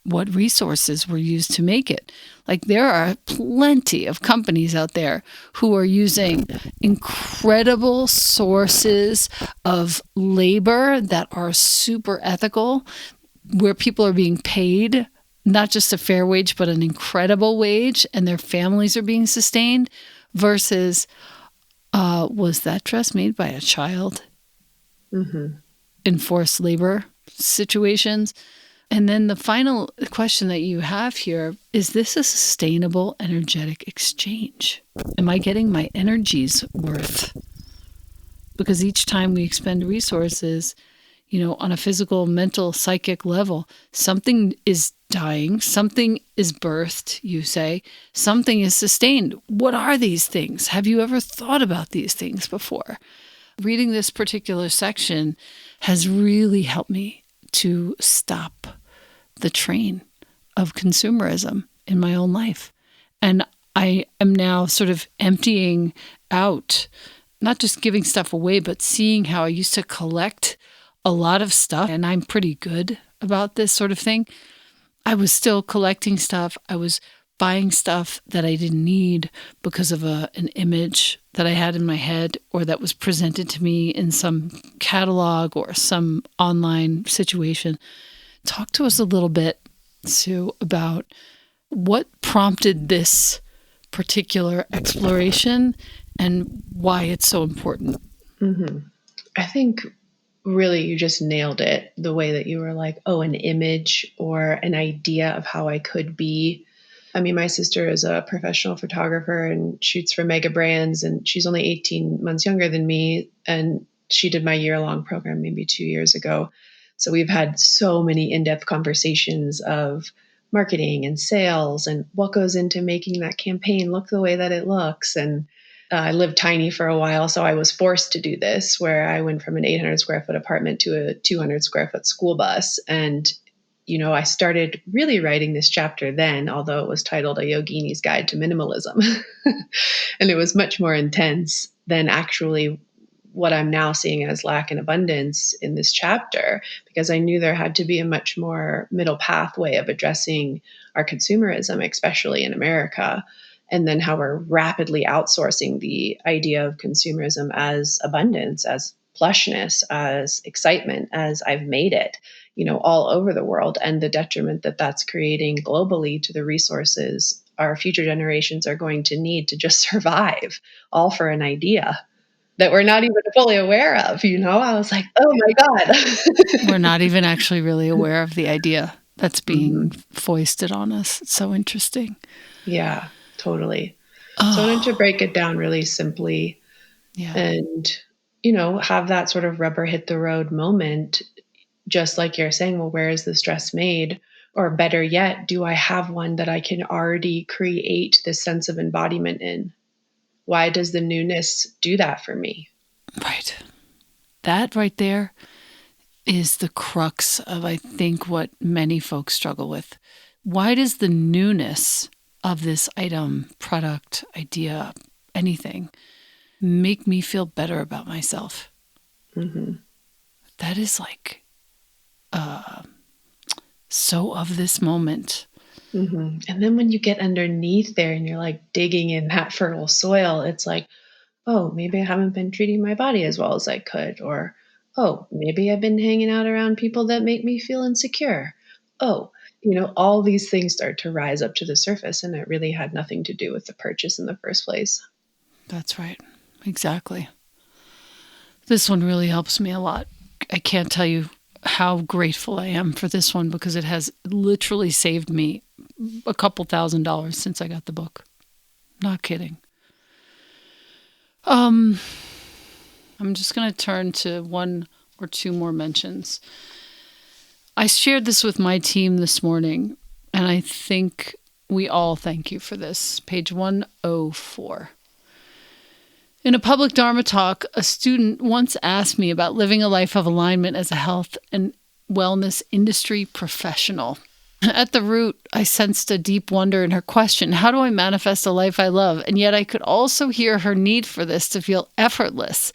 What resources were used to make it? Like, there are plenty of companies out there who are using incredible sources of labor that are super ethical, where people are being paid not just a fair wage, but an incredible wage, and their families are being sustained, versus, was that dress made by a child in forced labor situations? And then the final question that you have here, is this a sustainable energetic exchange? Am I getting my energy's worth? Because each time we expend resources, on a physical, mental, psychic level, something is dying, something is birthed, you say, something is sustained. What are these things? Have you ever thought about these things before? Reading this particular section has really helped me to stop the train of consumerism in my own life. And I am now sort of emptying out, not just giving stuff away, but seeing how I used to collect a lot of stuff, and I'm pretty good about this sort of thing. I was still collecting stuff. I was buying stuff that I didn't need because of an image that I had in my head, or that was presented to me in some catalog or some online situation. Talk to us a little bit, Sue, about what prompted this particular exploration and why it's so important. I think really you just nailed it, the way that you were like, oh, an image or an idea of how I could be. I mean, my sister is a professional photographer and shoots for mega brands, and she's only 18 months younger than me. And she did my year-long program maybe 2 years ago. So we've had so many in-depth conversations of marketing and sales and what goes into making that campaign look the way that it looks. And I lived tiny for a while, so I was forced to do this, where I went from an 800 square foot apartment to a 200 square foot school bus. And, I started really writing this chapter then, although it was titled A Yogini's Guide to Minimalism. And it was much more intense than actually what I'm now seeing as lack and abundance in this chapter, because I knew there had to be a much more middle pathway of addressing our consumerism, especially in America. And then how we're rapidly outsourcing the idea of consumerism as abundance, as plushness, as excitement, as I've made it, all over the world, and the detriment that that's creating globally to the resources our future generations are going to need to just survive, all for an idea that we're not even fully aware of. I was like, oh my God. We're not even actually really aware of the idea that's being foisted on us. It's so interesting. Yeah. Totally. So I wanted to break it down really simply and, have that sort of rubber hit the road moment, just like you're saying, well, where is this dress made? Or better yet, do I have one that I can already create this sense of embodiment in? Why does the newness do that for me? Right. That right there is the crux of, I think, what many folks struggle with. Why does the newness of this item, product, idea, anything, make me feel better about myself? That is like so of this moment. And then when you get underneath there and you're like digging in that fertile soil, it's like, oh, maybe I haven't been treating my body as well as I could. Or, oh, maybe I've been hanging out around people that make me feel insecure. Oh, all these things start to rise up to the surface, and it really had nothing to do with the purchase in the first place. That's right. Exactly. This one really helps me a lot. I can't tell you how grateful I am for this one because it has literally saved me a couple $1,000s since I got the book. Not kidding. I'm just going to turn to one or two more mentions. I shared this with my team this morning, and I think we all thank you for this. Page 104. In a public Dharma talk, a student once asked me about living a life of alignment as a health and wellness industry professional. At the root, I sensed a deep wonder in her question. How do I manifest a life I love? And yet I could also hear her need for this to feel effortless,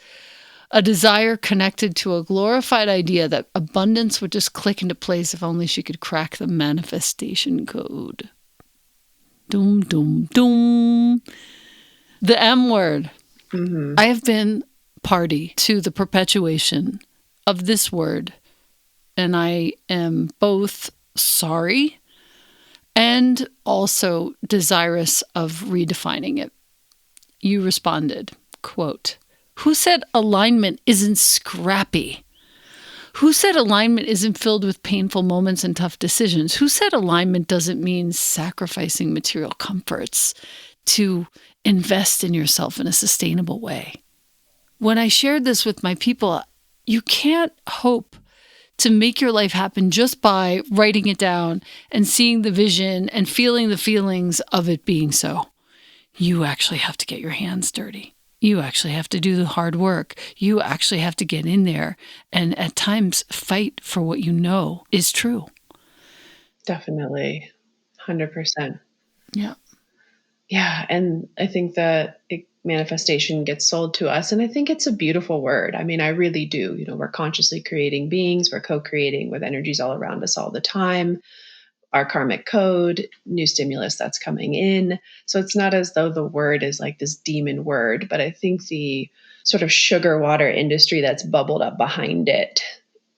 a desire connected to a glorified idea that abundance would just click into place if only she could crack the manifestation code. Doom, doom, doom. The M word. I have been party to the perpetuation of this word, and I am both sorry and also desirous of redefining it. You responded, quote, "Who said alignment isn't scrappy? Who said alignment isn't filled with painful moments and tough decisions? Who said alignment doesn't mean sacrificing material comforts to invest in yourself in a sustainable way?" When I shared this with my people, you can't hope to make your life happen just by writing it down and seeing the vision and feeling the feelings of it being so. You actually have to get your hands dirty. You actually have to do the hard work. You actually have to get in there and at times fight for what you know is true. Definitely. 100%. Yeah. Yeah. And I think that manifestation gets sold to us. And I think it's a beautiful word. I mean, I really do. We're consciously creating beings. We're co-creating with energies all around us all the time. Our karmic code, new stimulus that's coming in. So it's not as though the word is like this demon word, but I think the sort of sugar water industry that's bubbled up behind it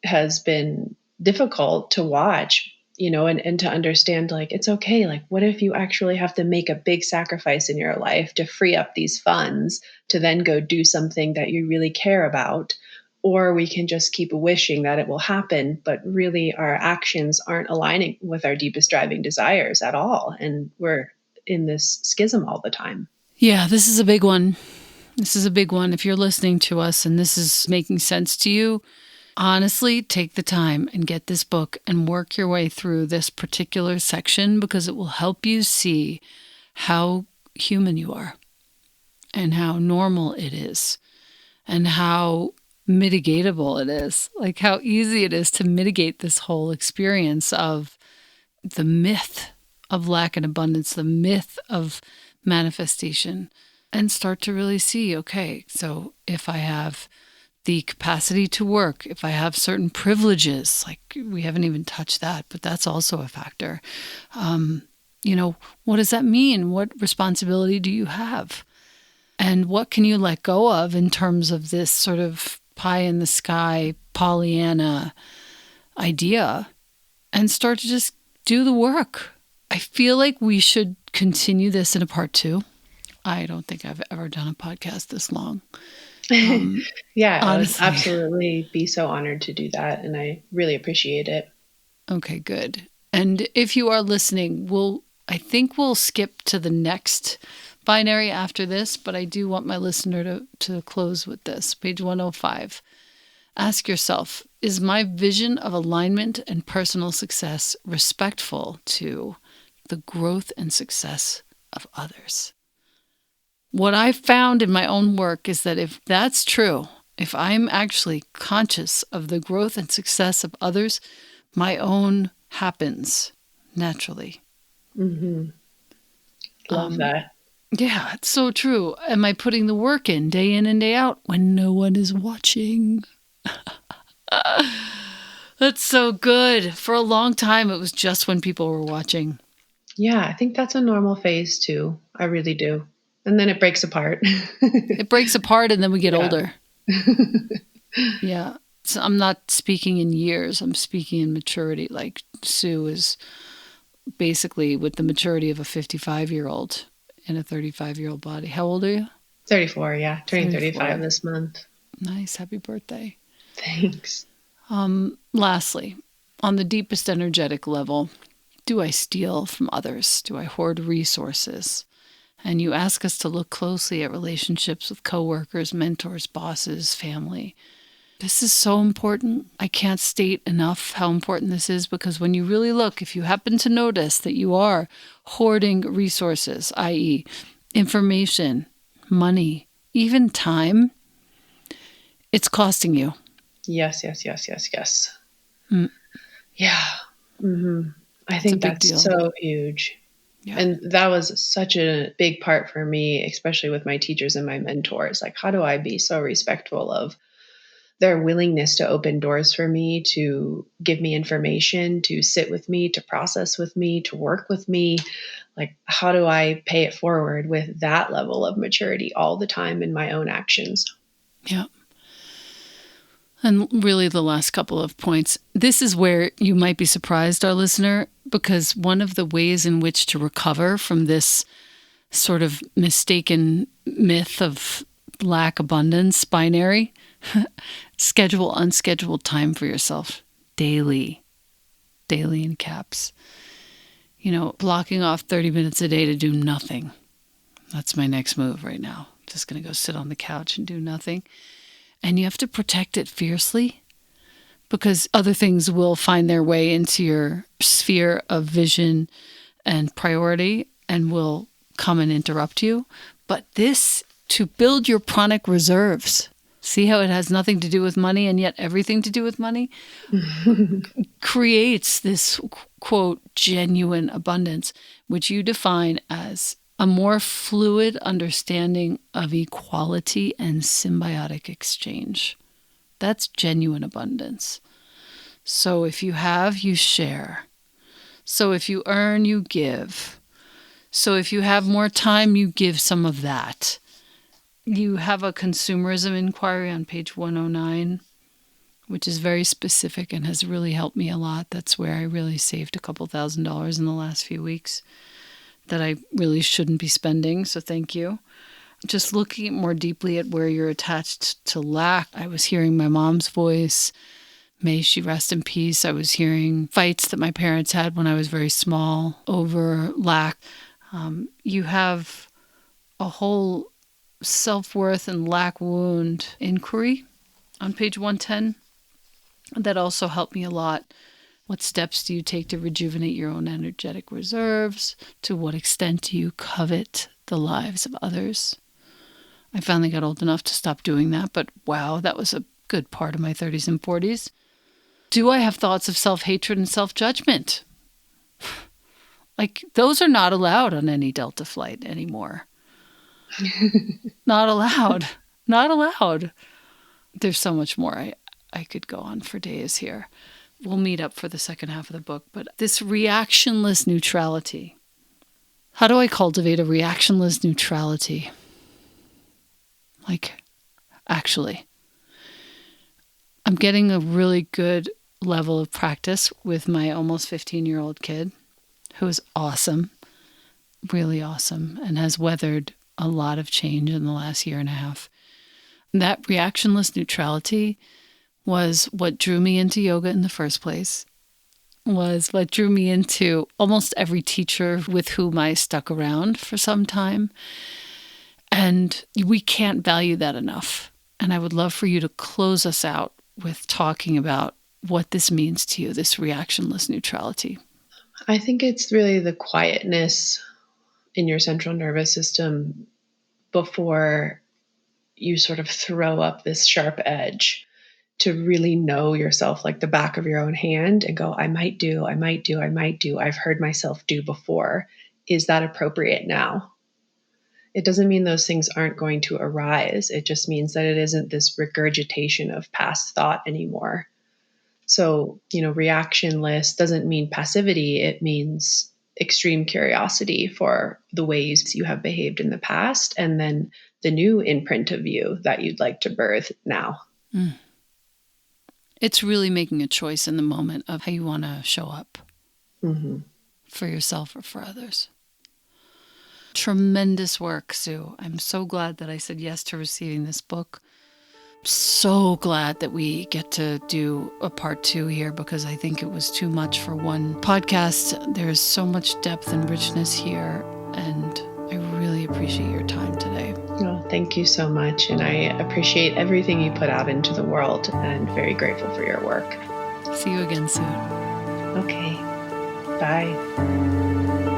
has been difficult to watch, and to understand, like, it's okay. Like, what if you actually have to make a big sacrifice in your life to free up these funds to then go do something that you really care about? Or we can just keep wishing that it will happen, but really our actions aren't aligning with our deepest driving desires at all. And we're in this schism all the time. Yeah, this is a big one. This is a big one. If you're listening to us and this is making sense to you, honestly, take the time and get this book and work your way through this particular section because it will help you see how human you are and how normal it is and how mitigatable it is, like how easy it is to mitigate this whole experience of the myth of lack and abundance, the myth of manifestation, and start to really see, okay, so if I have the capacity to work, if I have certain privileges, like we haven't even touched that, but that's also a factor. What does that mean? What responsibility do you have? And what can you let go of in terms of this sort of pie in the sky, Pollyanna idea and start to just do the work? I feel like we should continue this in a part 2. I don't think I've ever done a podcast this long. Yeah, I would Honestly. absolutely be so honored to do that. And I really appreciate it. Okay, good. And if you are listening, I think we'll skip to the next binary after this, but I do want my listener to close with this. Page 105. Ask yourself, is my vision of alignment and personal success respectful to the growth and success of others? What I've found in my own work is that if that's true, if I'm actually conscious of the growth and success of others, my own happens naturally. Mm-hmm. Love that. Yeah, it's so true. Am I putting the work in day and day out when no one is watching? That's so good. For a long time, it was just when people were watching. Yeah, I think that's a normal phase too. I really do. And then it breaks apart. It breaks apart and then we get Yeah. older. Yeah. So I'm not speaking in years. I'm speaking in maturity. Like Sue is basically with the maturity of a 55-year-old in a 35-year-old body. How old are you? 34, yeah. Turning 35 34. this month. Nice. Happy birthday. Thanks. Lastly, on the deepest energetic level, do I steal from others? Do I hoard resources? And you ask us to look closely at relationships with coworkers, mentors, bosses, family. This is so important. I can't state enough how important this is, because when you really look, if you happen to notice that you are hoarding resources, i.e., information, money, even time, it's costing you. Yes. Yeah. I think a big that's deal. so huge. Yeah. And that was such a big part for me, especially with my teachers and my mentors. Like, how do I be so respectful of their willingness to open doors for me, to give me information, to sit with me, to process with me, to work with me? Like, how do I pay it forward with that level of maturity all the time in my own actions? Yeah. And really, the last couple of points. This is where you might be surprised, our listener, because one of the ways in which to recover from this sort of mistaken myth of lack abundance binary, schedule unscheduled time for yourself daily in caps. Blocking off 30 minutes a day to do nothing. That's my next move right now. Just going to go sit on the couch and do nothing. And you have to protect it fiercely, because other things will find their way into your sphere of vision and priority and will come and interrupt you. But this, to build your pranic reserves, see how it has nothing to do with money and yet everything to do with money, creates this, quote, genuine abundance, which you define as a more fluid understanding of equality and symbiotic exchange. That's genuine abundance. So if you have, you share. So if you earn, you give. So if you have more time, you give some of that. You have a consumerism inquiry on page 109, which is very specific and has really helped me a lot. That's where I really saved a couple $1,000s in the last few weeks that I really shouldn't be spending. So thank you. Just looking more deeply at where you're attached to lack. I was hearing my mom's voice. May she rest in peace. I was hearing fights that my parents had when I was very small over lack. You have a whole self-worth and lack wound inquiry on page 110 that also helped me a lot. What steps do you take to rejuvenate your own energetic reserves? To what extent do you covet the lives of others? I finally got old enough to stop doing that, but wow, that was a good part of my 30s and 40s. Do I have thoughts of self-hatred and self-judgment? Like, those are not allowed on any Delta flight anymore. Not allowed. Not allowed. There's so much more. I could go on for days here. We'll meet up for the second half of the book. But this reactionless neutrality. How do I cultivate a reactionless neutrality? Like, actually, I'm getting a really good level of practice with my almost 15-year-old kid, who is awesome, really awesome, and has weathered a lot of change in the last year and a half. That reactionless neutrality was what drew me into yoga in the first place, was what drew me into almost every teacher with whom I stuck around for some time. And we can't value that enough. And I would love for you to close us out with talking about what this means to you, this reactionless neutrality. I think it's really the quietness in your central nervous system before you sort of throw up this sharp edge, to really know yourself like the back of your own hand and go, I might do. I've heard myself do before. Is that appropriate now? It doesn't mean those things aren't going to arise. It just means that it isn't this regurgitation of past thought anymore. So, reactionless doesn't mean passivity. It means extreme curiosity for the ways you have behaved in the past, and then the new imprint of you that you'd like to birth now. It's really making a choice in the moment of how you want to show up for yourself or for others. Tremendous work, Sue. I'm so glad that I said yes to receiving this book. So glad that we get to do a part 2 here, because I think it was too much for one podcast. There's so much depth and richness here, and I really appreciate your time today. Oh, thank you so much. And I appreciate everything you put out into the world, and very grateful for your work. See you again soon. Okay. Bye.